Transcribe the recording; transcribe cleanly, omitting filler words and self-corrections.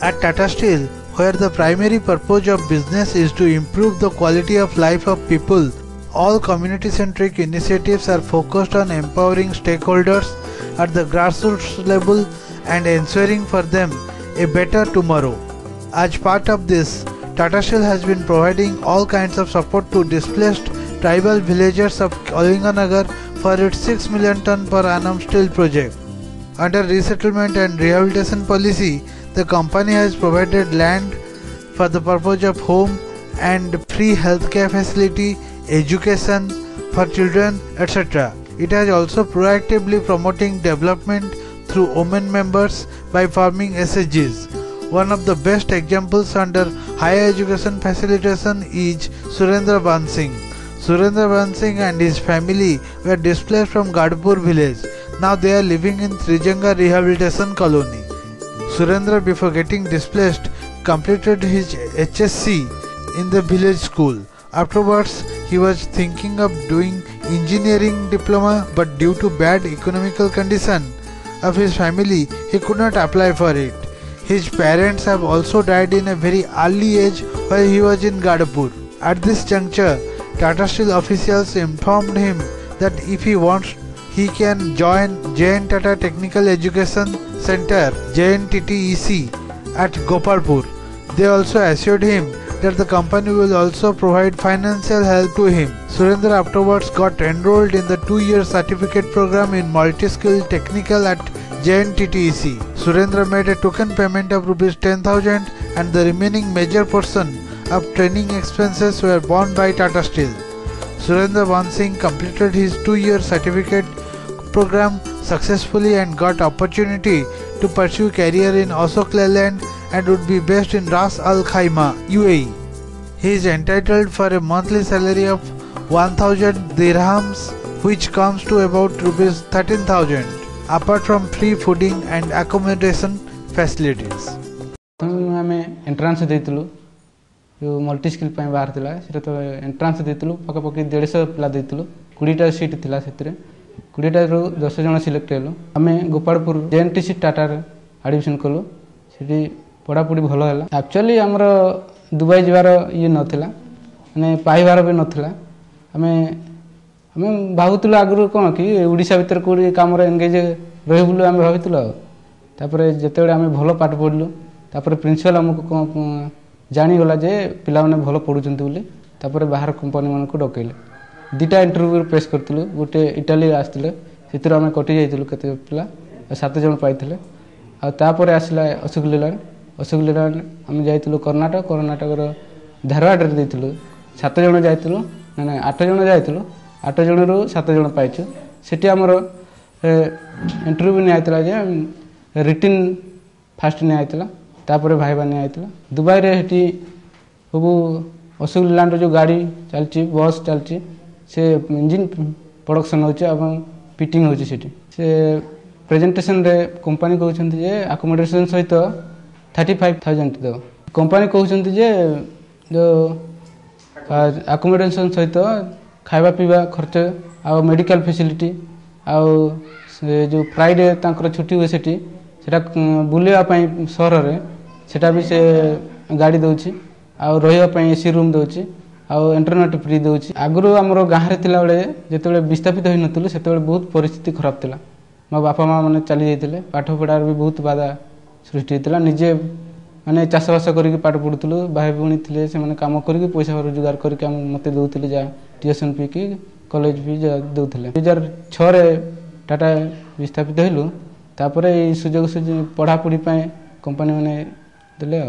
At Tata Steel, where the primary purpose of business is to improve the quality of life of people, all community-centric initiatives are focused on empowering stakeholders at the grassroots level and ensuring for them a better tomorrow. As part of this, Tata Steel has been providing all kinds of support to displaced tribal villagers of Kalinganagar for its 6 million ton per annum steel project. Under resettlement and rehabilitation policy, the company has provided land for the purpose of home and free healthcare facility, education for children, etc. It has also proactively promoting development through women members by forming SHGs. One of the best examples under higher education facilitation is Surendra Bansingh. Surendra Bansingh and his family were displaced from Gadpur village. Now they are living in Trijanga Rehabilitation Colony. Surendra, before getting displaced, completed his HSC in the village school. Afterwards, he was thinking of doing engineering diploma, but due to bad economical condition of his family, he could not apply for it. His parents have also died in a very early age while he was in Gadpur. At this juncture, Tata Steel officials informed him that if he wants, he can join JN Tata Technical Education Center JNTTEC at Gopalpur. They also assured him that the company will also provide financial help to him. Surendra afterwards got enrolled in the 2-year certificate program in multi-skill technical at JNTTEC. Surendra made a token payment of Rs 10,000 and the remaining major portion of training expenses were borne by Tata Steel. Surendra Bansingh completed his 2-year certificate program successfully and got opportunity to pursue career in Ashok Leyland and would be based in Ras Al Khaimah, UAE. He is entitled for a monthly salary of 1,000 dirhams, which comes to about Rs 13,000, apart from free fooding and accommodation facilities. Entrance देइतलु जो multi skill ପାଇଁ बाहर थिला सेटा तो entrance देइतलु पका पकी 150 पिला देइतलु 20टा सीट थिला सेतरे 20टा रो 10 जण सिलेक्ट हेलो हमें गोपालपुर जेएनटीसी टाटा रे एडमिशन कलो सेठी पढ़ा पढ़ी भलो हला एक्चुअली हमर दुबई जवार ये नथिला माने पाइबार भी नथिला हमें भाबुतलु आगरु कोन कि ओडिसा भीतर कोडी काम रे एंगेज रहिबुलु हम भाबितलु तापरे जेतेबे हम भलो पाठ पढलु तापरे प्रिंसिपल हमको जानी गला जे पिला माने भलो पढुचंती बोली तापरे बाहर कंपनी मन को डकैले 2टा इंटरव्यू फेस करथलु गोटे इटाली आस्थिले सेतिर हम कटि जाइतलु केते पिला 7 जण पाइथिले आ तापरे आसिला अशोक लेलैंड हम जाइतलु कर्नाटक रो धारवाड़ रे दैतलु 7 जण जाइतलु ना 8 जण जाइतलु 8 जण रो 7 जण पाइछु सेठी हमर इंटरव्यू नि आइतला जे रिटन फास्ट नि आइतला तापरे भाईबा नि आइतला दुबई रे हेटी सब अशोक लेलैंड जो गाड़ी चलची बस चलची से इंजन प्रोडक्शन होचे एवं फिटिंग होचे सेठी से प्रेजेंटेशन रे कंपनी कहउछंती जे अकोमोडेशन सहित 35,000 दो कंपनी कहउछंती जे जो अकोमोडेशन सहित खाइबा पीबा खर्च आ मेडिकल फैसिलिटी आ जो फ्राइडे तांकर छुट्टी हुए सेठी सेटा बुलेवा पई शहर रे सेटा भी से गाड़ी दोची आ रहिया पई एसी रूम दोची आ इंटरनेट फ्री दोची आगरो हमरो गां रे थिला बेले जेतेबेले विस्थापित होई नतलु सेतेबेले बहुत परिस्थिति खराब थिला मो बापा मां माने चली जाइतिले पाठ पढार भी बहुत बाधा सृष्टि थिला निजे माने चाषबास करके पाठ पढुतलु भाई भणी थिले से माने काम करके पैसा रोजगार करके हम मते दउतिले जा ट्यूशन फी की कॉलेज फी दउतिले 2006 रे टाटा विस्थापित होइलु तापरे सुजोग पढ़ा पढ़ी कंपनी माने देले।